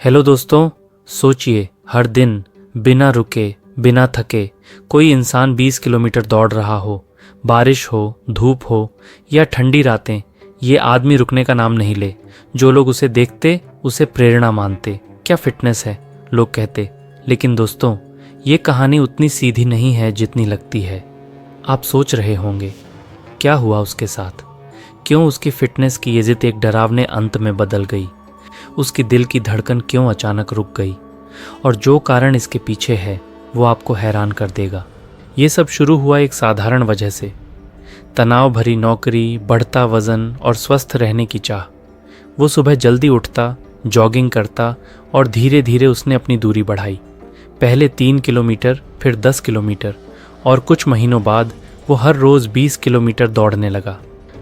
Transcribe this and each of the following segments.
Hello दोस्तों, सोचिए हर दिन बिना रुके बिना थके कोई इंसान 20 किलोमीटर दौड़ रहा हो, बारिश हो, धूप हो या ठंडी रातें, ये आदमी रुकने का नाम नहीं ले। जो लोग उसे देखते उसे प्रेरणा मानते। क्या फिटनेस है, लोग कहते। लेकिन दोस्तों, ये कहानी उतनी सीधी नहीं है जितनी लगती है। आप सोच रहे होंगे क्या हुआ उसके साथ, क्यों उसकी फिटनेस की ये जिद एक डरावने अंत में बदल गई, उसकी दिल की धड़कन क्यों अचानक रुक गई, और जो कारण इसके पीछे है वो आपको हैरान कर देगा। ये सब शुरू हुआ एक साधारण वजह से, तनाव भरी नौकरी, बढ़ता वजन और स्वस्थ रहने की चाह। वो सुबह जल्दी उठता, जॉगिंग करता और धीरे धीरे उसने अपनी दूरी बढ़ाई। पहले 3 किलोमीटर, फिर 10 किलोमीटर और कुछ महीनों बाद वो हर रोज़ 20 किलोमीटर दौड़ने लगा।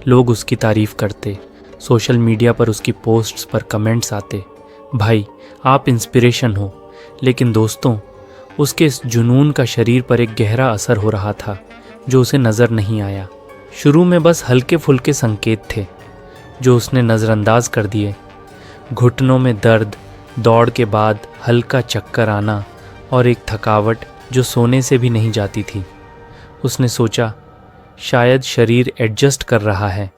लोग उसकी तारीफ करते, सोशल मीडिया पर उसकी पोस्ट्स पर कमेंट्स आते, भाई आप इंस्पिरेशन हो। लेकिन दोस्तों, उसके इस जुनून का शरीर पर एक गहरा असर हो रहा था जो उसे नज़र नहीं आया। शुरू में बस हल्के फुल्के संकेत थे जो उसने नज़रअंदाज कर दिए। घुटनों में दर्द, दौड़ के बाद हल्का चक्कर आना और एक थकावट जो सोने से भी नहीं जाती थी। उसने सोचा शायद शरीर एडजस्ट कर रहा है।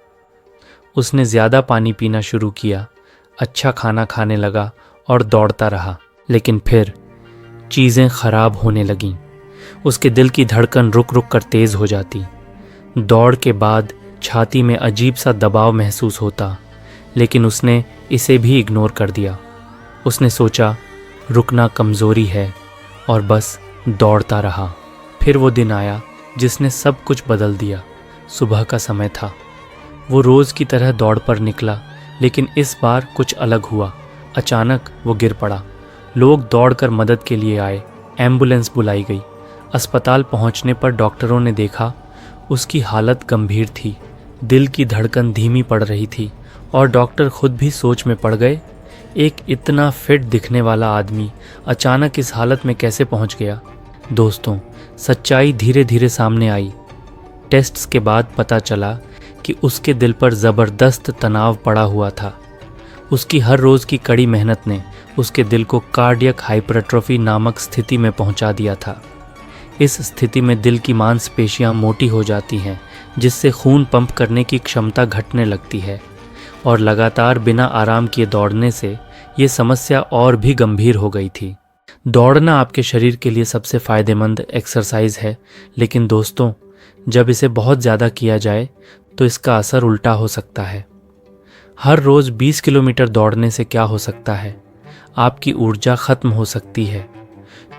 उसने ज़्यादा पानी पीना शुरू किया, अच्छा खाना खाने लगा और दौड़ता रहा। लेकिन फिर चीज़ें ख़राब होने लगीं। उसके दिल की धड़कन रुक रुक कर तेज़ हो जाती। दौड़ के बाद छाती में अजीब सा दबाव महसूस होता, लेकिन उसने इसे भी इग्नोर कर दिया। उसने सोचा रुकना कमज़ोरी है और बस दौड़ता रहा। फिर वो दिन आया जिसने सब कुछ बदल दिया। सुबह का समय था। वो रोज़ की तरह दौड़ पर निकला, लेकिन इस बार कुछ अलग हुआ। अचानक वो गिर पड़ा। लोग दौड़कर मदद के लिए आए, एम्बुलेंस बुलाई गई। अस्पताल पहुंचने पर डॉक्टरों ने देखा उसकी हालत गंभीर थी, दिल की धड़कन धीमी पड़ रही थी और डॉक्टर खुद भी सोच में पड़ गए, एक इतना फिट दिखने वाला आदमी अचानक इस हालत में कैसे पहुंच गया। दोस्तों, सच्चाई धीरे धीरे सामने आई। टेस्ट्स के बाद पता चला कि उसके दिल पर ज़बरदस्त तनाव पड़ा हुआ था। उसकी हर रोज़ की कड़ी मेहनत ने उसके दिल को कार्डियक हाइपरट्रोफी नामक स्थिति में पहुंचा दिया था। इस स्थिति में दिल की मांसपेशियां मोटी हो जाती हैं, जिससे खून पंप करने की क्षमता घटने लगती है, और लगातार बिना आराम किए दौड़ने से ये समस्या और भी गंभीर हो गई थी। दौड़ना आपके शरीर के लिए सबसे फ़ायदेमंद एक्सरसाइज है, लेकिन दोस्तों, जब इसे बहुत ज़्यादा किया जाए तो इसका असर उल्टा हो सकता है। हर रोज़ 20 किलोमीटर दौड़ने से क्या हो सकता है? आपकी ऊर्जा खत्म हो सकती है,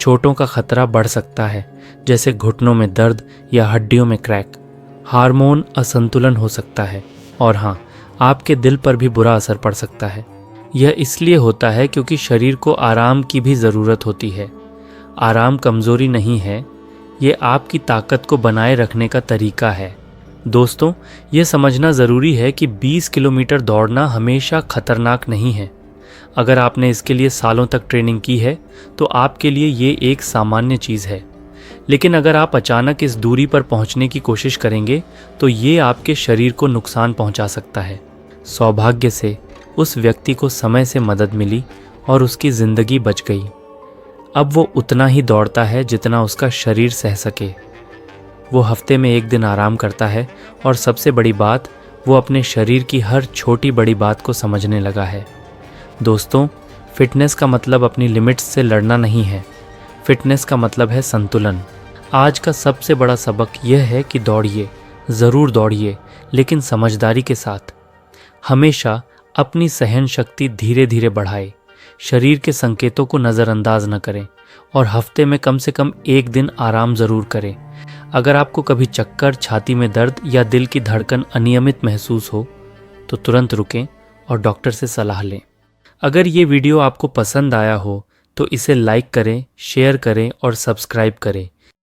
चोटों का खतरा बढ़ सकता है, जैसे घुटनों में दर्द या हड्डियों में क्रैक। हार्मोन असंतुलन हो सकता है, और हाँ, आपके दिल पर भी बुरा असर पड़ सकता है। यह इसलिए होता है क्योंकि शरीर को आराम की भी ज़रूरत होती है। आराम कमज़ोरी नहीं है, ये आपकी ताकत को बनाए रखने का तरीका है। दोस्तों, ये समझना ज़रूरी है कि 20 किलोमीटर दौड़ना हमेशा खतरनाक नहीं है। अगर आपने इसके लिए सालों तक ट्रेनिंग की है तो आपके लिए ये एक सामान्य चीज़ है। लेकिन अगर आप अचानक इस दूरी पर पहुंचने की कोशिश करेंगे तो ये आपके शरीर को नुकसान पहुंचा सकता है। सौभाग्य से उस व्यक्ति को समय से मदद मिली और उसकी ज़िंदगी बच गई। अब वो उतना ही दौड़ता है जितना उसका शरीर सह सके। वो हफ्ते में 1 दिन आराम करता है, और सबसे बड़ी बात, वो अपने शरीर की हर छोटी बड़ी बात को समझने लगा है। दोस्तों, फिटनेस का मतलब अपनी लिमिट्स से लड़ना नहीं है। फिटनेस का मतलब है संतुलन। आज का सबसे बड़ा सबक यह है कि दौड़िए, ज़रूर दौड़िए, लेकिन समझदारी के साथ। हमेशा अपनी सहन शक्ति धीरे धीरे बढ़ाए, शरीर के संकेतों को नज़रअंदाज न करें, और हफ्ते में कम से कम 1 दिन आराम ज़रूर करें। अगर आपको कभी चक्कर, छाती में दर्द या दिल की धड़कन अनियमित महसूस हो तो तुरंत रुकें और डॉक्टर से सलाह लें। अगर ये वीडियो आपको पसंद आया हो तो इसे लाइक करें, शेयर करें और सब्सक्राइब करें।